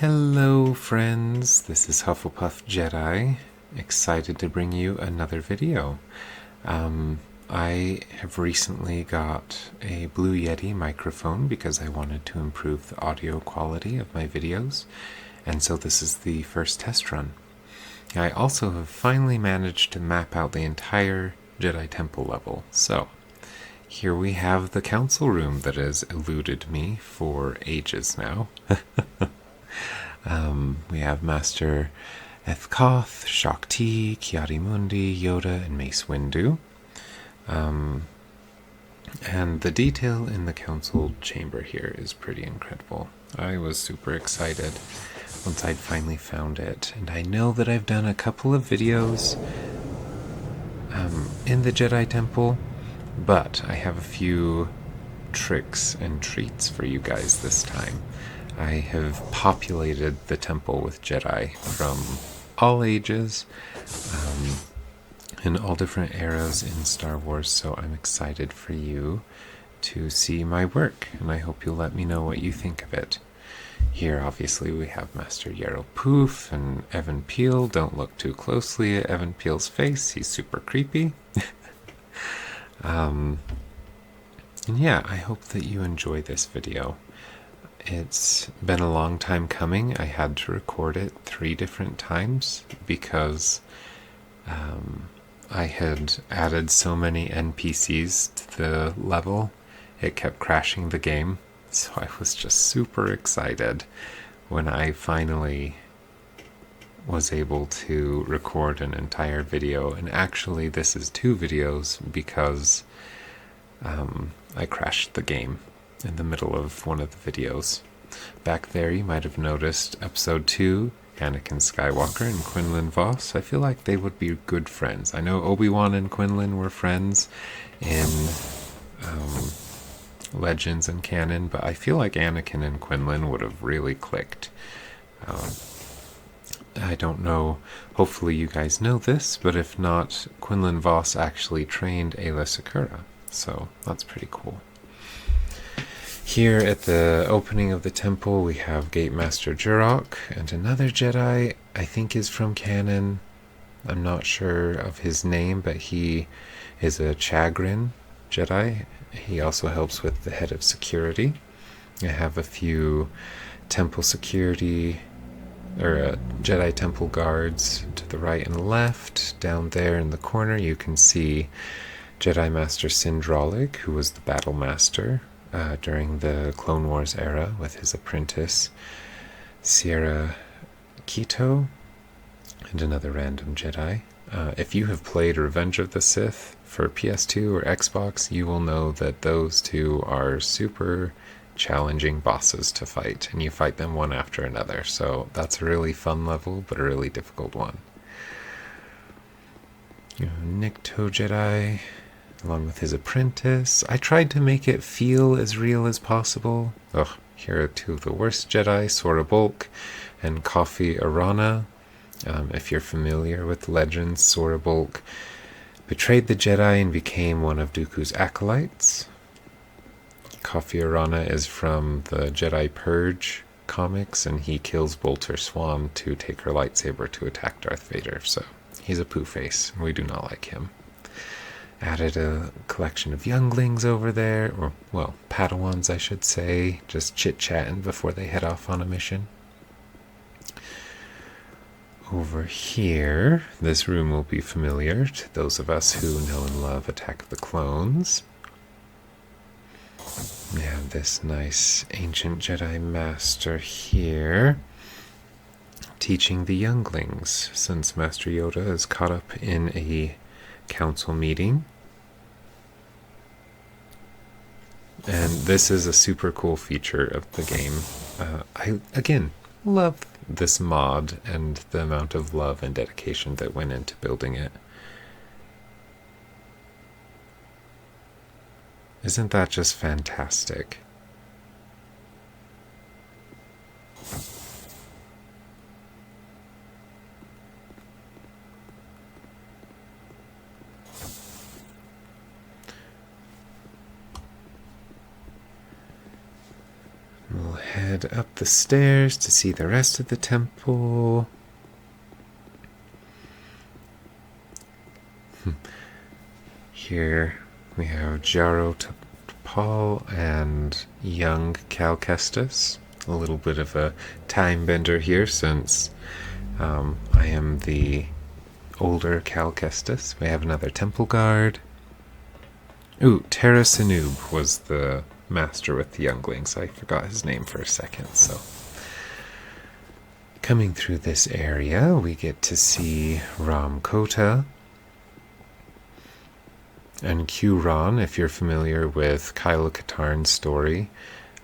Hello friends, this is Hufflepuff Jedi, excited to bring you another video. I have recently got a Blue Yeti microphone because I wanted to improve the audio quality of my videos, and so this is the first test run. I also have finally managed to map out the entire Jedi Temple level, so here we have the council room that has eluded me for ages now. We have Master Ethkoth, Shakti, Kiadi-Mundi, Yoda, and Mace Windu. And the detail in the council chamber here is pretty incredible. I was super excited once I'd finally found it, and I know that I've done a couple of videos in the Jedi Temple, but I have a few tricks and treats for you guys this time. I have populated the temple with Jedi from all ages, in all different eras in Star Wars, so I'm excited for you to see my work, and I hope you'll let me know what you think of it. Here, obviously, we have Master Yarrow Poof and Evan Peel. Don't look too closely at Evan Peel's face, he's super creepy. And yeah, I hope that you enjoy this video. It's been a long time coming. I had to record it 3 different times because I had added so many NPCs to the level, it kept crashing the game. So I was just super excited when I finally was able to record an entire video. And actually this is 2 videos because I crashed the game in the middle of one of the videos. Back there you might have noticed episode 2, Anakin Skywalker and Quinlan Vos. I feel like they would be good friends. I know Obi-Wan and Quinlan were friends in Legends and canon, but I feel like Anakin and Quinlan would have really clicked. I don't know, hopefully you guys know this, but if not, Quinlan Vos actually trained Aayla Secura, so that's pretty cool. Here at the opening of the temple we have Gate Master Jurok and another Jedi I think is from canon. I'm not sure of his name, but he is a Chagrin Jedi. He also helps with the head of security. I have a few temple security or Jedi temple guards to the right and left. Down there in the corner you can see Jedi Master Syndraulig, who was the battle master during the Clone Wars era with his apprentice Sierra Keto, and another random Jedi. If you have played Revenge of the Sith for PS2 or Xbox, you will know that those 2 are super challenging bosses to fight, and you fight them one after another, so that's a really fun level, but a really difficult one. Nikto Jedi, along with his apprentice. I tried to make it feel as real as possible. Here are 2 of the worst Jedi, Sora Bulk and Coffee Arana. If you're familiar with Legends, Sora Bulk betrayed the Jedi and became one of Dooku's acolytes. Coffee Arana is from the Jedi Purge comics, and he kills Bolter Swan to take her lightsaber to attack Darth Vader, so he's a poo-face, and we do not like him. Added a collection of younglings over there, or, well, Padawans I should say, just chit-chatting before they head off on a mission. Over here, this room will be familiar to those of us who know and love Attack of the Clones. We have this nice ancient Jedi Master here, teaching the younglings, since Master Yoda is caught up in a council meeting. And this is a super cool feature of the game. I, again, love this mod and the amount of love and dedication that went into building it. Isn't that just fantastic? We'll head head up the stairs to see the rest of the temple. Here we have Jaro Tapal and young Cal Kestis. A little bit of a time bender here since I am the older Cal Kestis. We have another temple guard. Ooh, Terra Sinub was the master with the younglings. I forgot his name for a second, so. Coming through this area, we get to see Ram Kota and Q-Ron, if you're familiar with Kylo Katarn's story,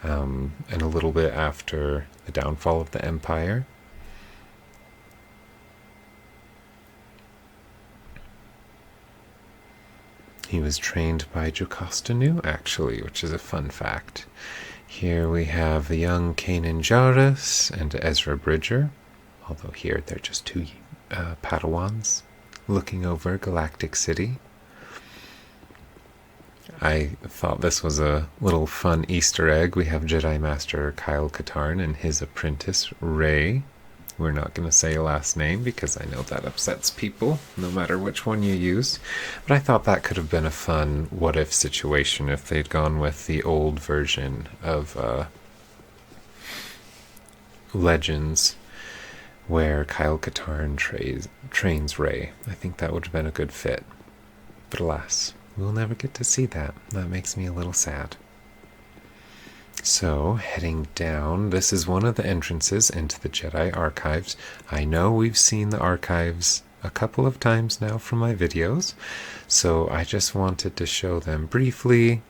and a little bit after the downfall of the Empire. He was trained by Jocasta Nu, actually, which is a fun fact. Here we have the young Kanan Jarrus and Ezra Bridger, although here they're just two Padawans looking over Galactic City. I thought this was a little fun Easter egg. We have Jedi Master Kyle Katarn and his apprentice Rey. We're not going to say a last name because I know that upsets people, no matter which one you use. But I thought that could have been a fun what-if situation if they'd gone with the old version of Legends, where Kyle Katarn trains Rey. I think that would have been a good fit. But alas, we'll never get to see that. That makes me a little sad. So, heading down, this is one of the entrances into the Jedi Archives. I know we've seen the archives a couple of times now from my videos, so I just wanted to show them briefly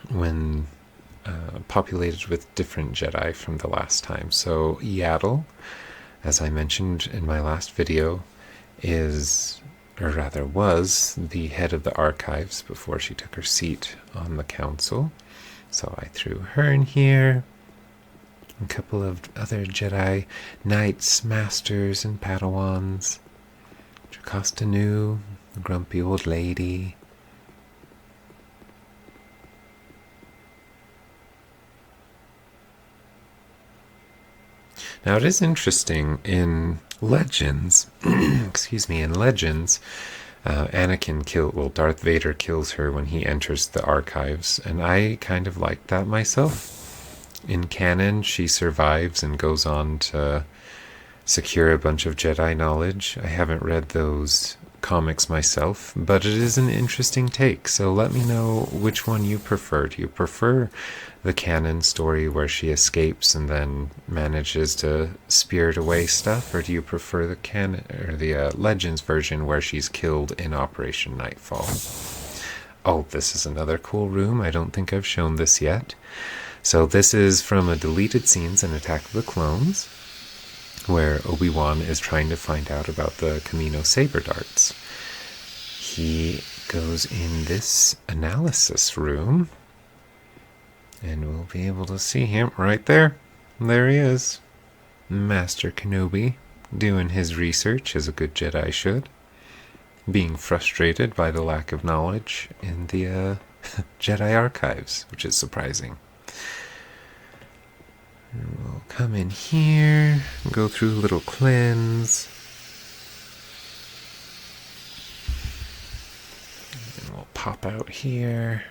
when populated with different Jedi from the last time. So, Yaddle, as I mentioned in my last video, was the head of the archives before she took her seat on the council. So I threw her in here. A couple of other Jedi Knights, Masters, and Padawans. Jocasta Nu, the grumpy old lady. Now it is interesting in Legends, Darth Vader kills her when he enters the archives, and I kind of like that myself. In canon, she survives and goes on to secure a bunch of Jedi knowledge. I haven't read those comics myself, but it is an interesting take, so let me know which one you prefer. Do you prefer the canon story where she escapes and then manages to spirit away stuff, or do you prefer the Legends version where she's killed in Operation Nightfall? Oh, this is another cool room. I don't think I've shown this yet. So this is from a deleted scenes in Attack of the Clones, where Obi-Wan is trying to find out about the Kamino saber darts. He goes in this analysis room, and we'll be able to see him right there. There he is. Master Kenobi, doing his research as a good Jedi should. Being frustrated by the lack of knowledge in the Jedi Archives, which is surprising. And we'll come in here, go through a little cleanse. And we'll pop out here.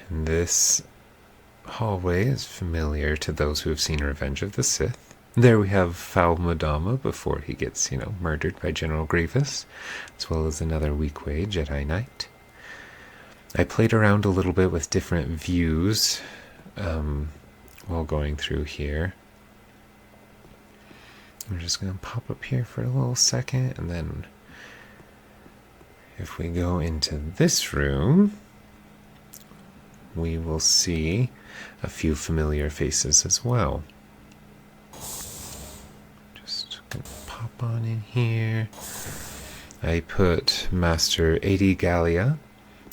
And this hallway is familiar to those who have seen Revenge of the Sith. There we have Foul Madama before he gets, murdered by General Grievous, as well as another Weequay Jedi Knight. I played around a little bit with different views while going through here. I'm just going to pop up here for a little second, and then if we go into this room, we will see a few familiar faces as well. Just gonna pop on in here. I put Master Adi Gallia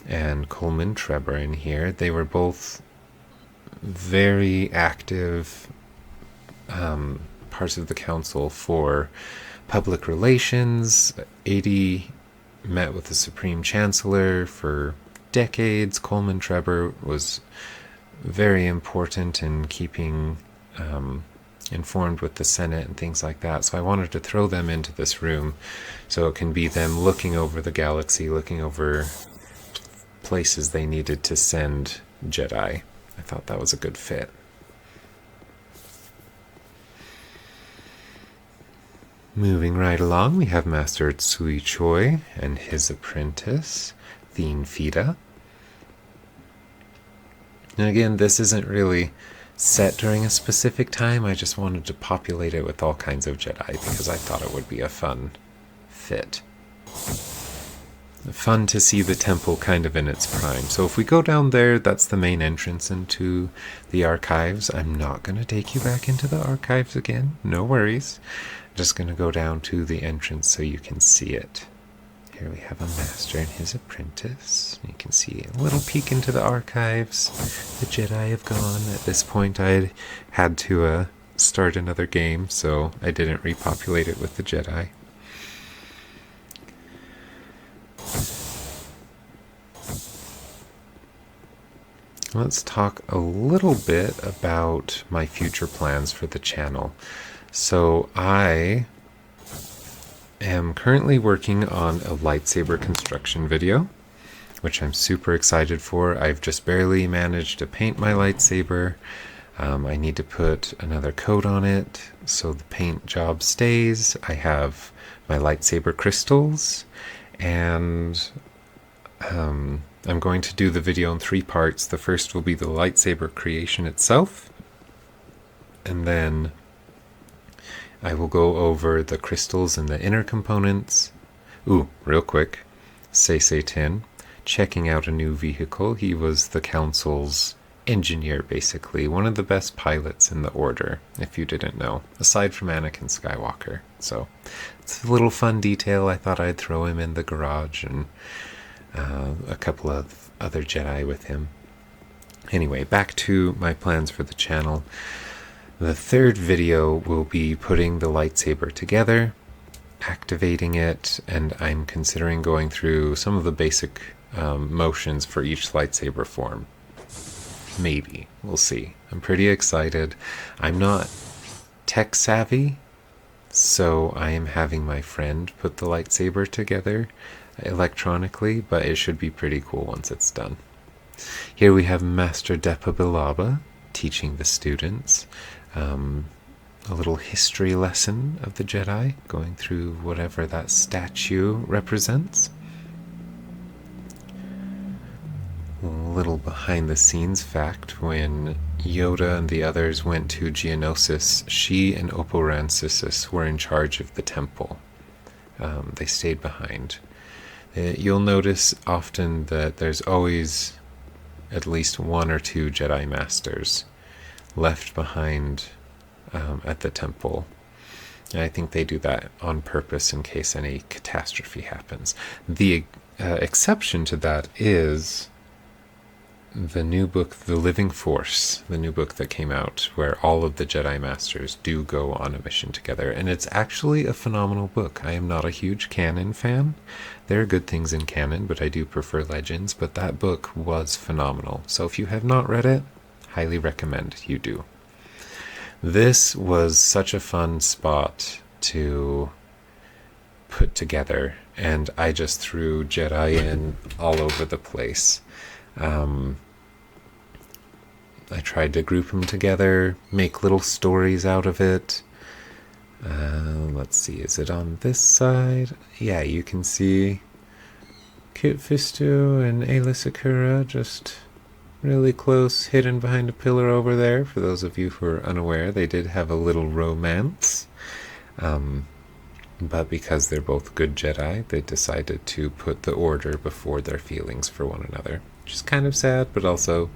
and Coleman Trevor in here. They were both very active parts of the council for public relations. Adi met with the Supreme Chancellor for decades. Coleman Trevor was very important in keeping informed with the Senate and things like that. So I wanted to throw them into this room so it can be them looking over the galaxy, looking over places they needed to send Jedi. I thought that was a good fit. Moving right along, we have Master Tsui Choy and his apprentice, Thien Fida. And again, this isn't really set during a specific time. I just wanted to populate it with all kinds of Jedi because I thought it would be a fun fit. Fun to see the temple kind of in its prime. So if we go down there, that's the main entrance into the archives. I'm not going to take you back into the archives again. No worries. I'm just going to go down to the entrance so you can see it. Here we have a master and his apprentice. You can see a little peek into the archives. The Jedi have gone. At this point, I had to start another game, so I didn't repopulate it with the Jedi. Let's talk a little bit about my future plans for the channel. So I am currently working on a lightsaber construction video, which I'm super excited for. I've just barely managed to paint my lightsaber. I need to put another coat on it so the paint job stays. I have my lightsaber crystals, and I'm going to do the video in 3 parts. The first will be the lightsaber creation itself, and then I will go over the crystals and the inner components. Ooh, real quick, Sei Tin, checking out a new vehicle. He was the Council's engineer, basically. One of the best pilots in the Order, if you didn't know, aside from Anakin Skywalker. So it's a little fun detail. I thought I'd throw him in the garage, and a couple of other Jedi with him. Anyway, back to my plans for the channel. The 3rd video will be putting the lightsaber together, activating it, and I'm considering going through some of the basic motions for each lightsaber form. Maybe. We'll see. I'm pretty excited. I'm not tech savvy, so I am having my friend put the lightsaber together electronically, but it should be pretty cool once it's done. Here we have Master Depa Billaba teaching the students a little history lesson of the Jedi, going through whatever that statue represents. A little behind the scenes fact: when Yoda and the others went to Geonosis, she and Oppo Rancisis were in charge of the temple. They stayed behind. You'll notice often that there's always at least 1 or 2 Jedi Masters left behind at the temple. And I think they do that on purpose in case any catastrophe happens. The exception to that is the new book, The Living Force, the new book that came out, where all of the Jedi Masters do go on a mission together. And it's actually a phenomenal book. I am not a huge canon fan. There are good things in canon, but I do prefer Legends. But that book was phenomenal. So if you have not read it, highly recommend you do. This was such a fun spot to put together, and I just threw Jedi in all over the place. I tried to group them together, make little stories out of it. Let's see, is it on this side? Yeah, you can see Kit Fisto and Aayla Secura just really close, hidden behind a pillar over there. For those of you who are unaware, they did have a little romance. But because they're both good Jedi, they decided to put the Order before their feelings for one another. Which is kind of sad, but also,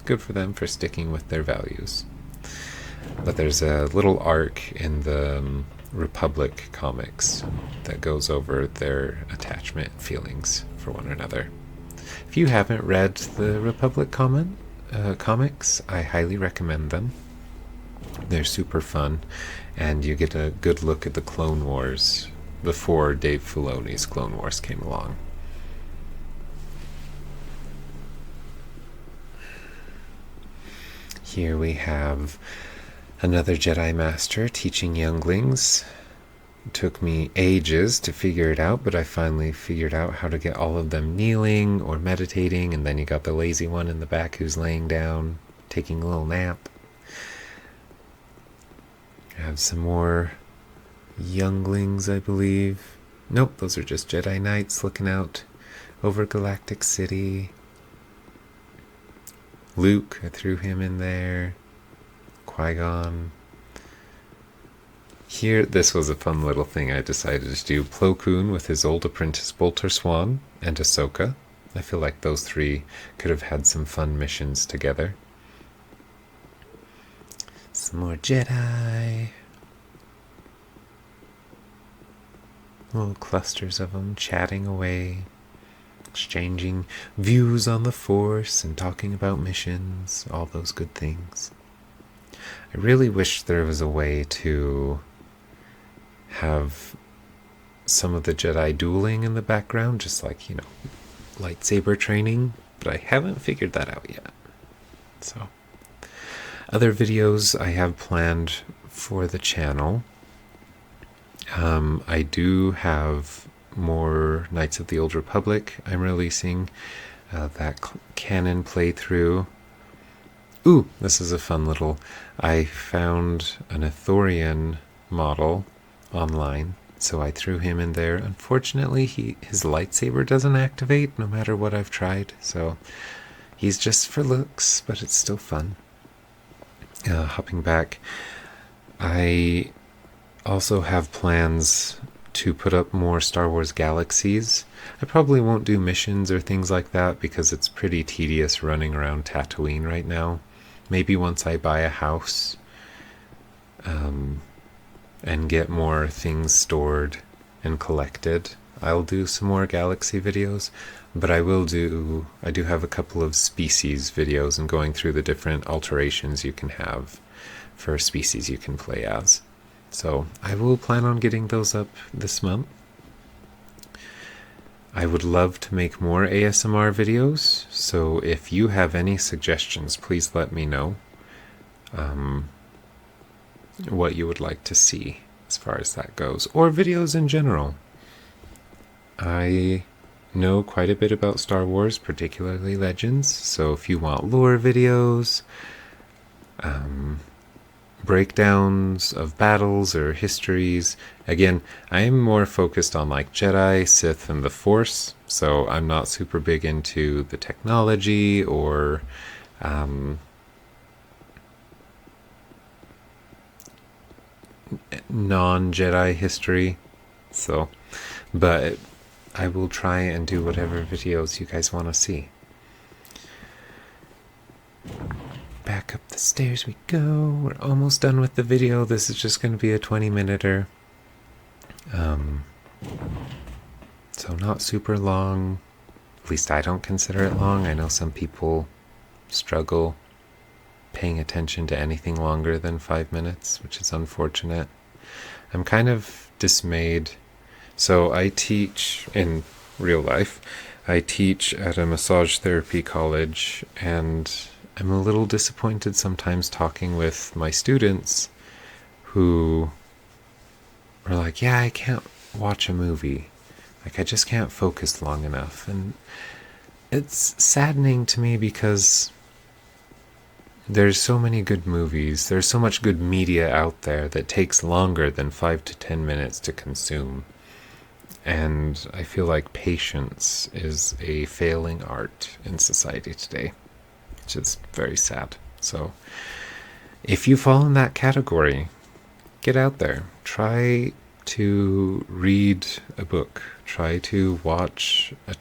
good for them for sticking with their values. But there's a little arc in the Republic comics that goes over their attachment and feelings for one another. If you haven't read the Republic comics, I highly recommend them. They're super fun, and you get a good look at the Clone Wars before Dave Filoni's Clone Wars came along. Here we have another Jedi Master teaching younglings. It took me ages to figure it out, but I finally figured out how to get all of them kneeling or meditating, and then you got the lazy one in the back who's laying down, taking a little nap. I have some more younglings, I believe. Nope, those are just Jedi Knights looking out over Galactic City. Luke, I threw him in there. Qui-Gon. Here, this was a fun little thing I decided to do. Plo Koon with his old apprentice Bolter Swan and Ahsoka. I feel like those three could have had some fun missions together. Some more Jedi. Little clusters of them chatting away, exchanging views on the Force and talking about missions, all those good things. I really wish there was a way to have some of the Jedi dueling in the background, just like, lightsaber training, but I haven't figured that out yet. So, other videos I have planned for the channel. I do have more Knights of the Old Republic I'm releasing, that canon playthrough. Ooh, this is a fun little... I found an Ithorian model online, so I threw him in there. Unfortunately, his lightsaber doesn't activate no matter what I've tried, so he's just for looks, but it's still fun. Hopping back, I also have plans to put up more Star Wars Galaxies. I probably won't do missions or things like that because it's pretty tedious running around Tatooine right now. Maybe once I buy a house and get more things stored and collected, I'll do some more Galaxy videos. But I do have a couple of species videos and going through the different alterations you can have for species you can play as. So I will plan on getting those up this month. I would love to make more ASMR videos, so if you have any suggestions, please let me know what you would like to see as far as that goes, or videos in general. I know quite a bit about Star Wars, particularly Legends, so if you want lore videos, breakdowns of battles or histories. Again, I am more focused on like Jedi, Sith, and the Force, so I'm not super big into the technology or non-Jedi history. So, but I will try and do whatever videos you guys want to see. Back up the stairs we go. We're almost done with the video. This is just going to be a 20-minuter. So not super long. At least I don't consider it long. I know some people struggle paying attention to anything longer than 5 minutes, which is unfortunate. I'm kind of dismayed. So I teach in real life. I teach at a massage therapy college, and I'm a little disappointed sometimes talking with my students who are like, yeah, I can't watch a movie. Like, I just can't focus long enough. And it's saddening to me because there's so many good movies. There's so much good media out there that takes longer than 5 to 10 minutes to consume. And I feel like patience is a failing art in society today, which is very sad. So if you fall in that category, get out there. Try to read a book. Try to watch a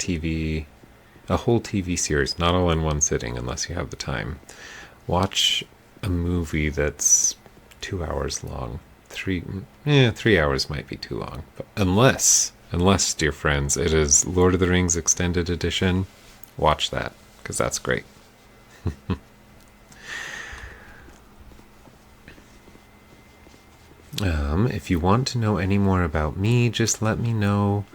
whole TV series, not all in one sitting unless you have the time. Watch a movie that's 2 hours long. 3 hours might be too long. But unless, dear friends, it is Lord of the Rings Extended Edition, watch that, because that's great. If you want to know any more about me, just let me know.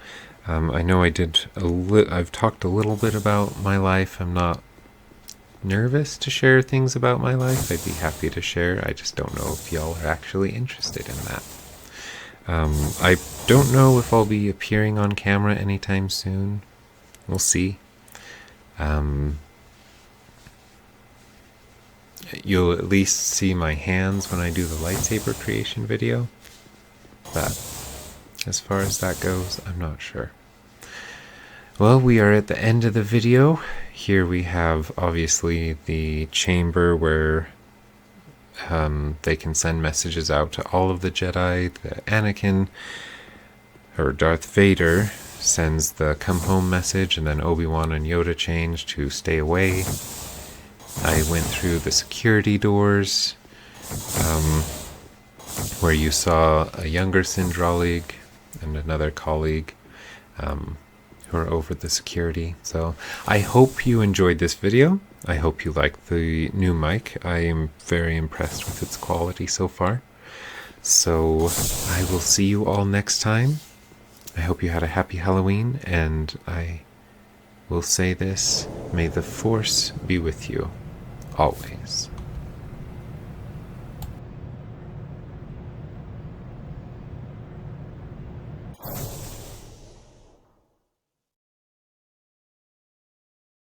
I know I've talked a little bit about my life. I'm not nervous to share things about my life, I'd be happy to share. I just don't know if y'all are actually interested in that. I don't know if I'll be appearing on camera anytime soon. We'll see. You'll at least see my hands when I do the lightsaber creation video. But as far as that goes, I'm not sure. Well, we are at the end of the video. Here we have, obviously, the chamber where they can send messages out to all of the Jedi. The Anakin, or Darth Vader, sends the come home message, and then Obi-Wan and Yoda change to stay away. I went through the security doors, where you saw a younger Sindralig and another colleague who are over the security. So I hope you enjoyed this video. I hope you like the new mic. I am very impressed with its quality so far. So I will see you all next time. I hope you had a happy Halloween, and I will say this: may the Force be with you always.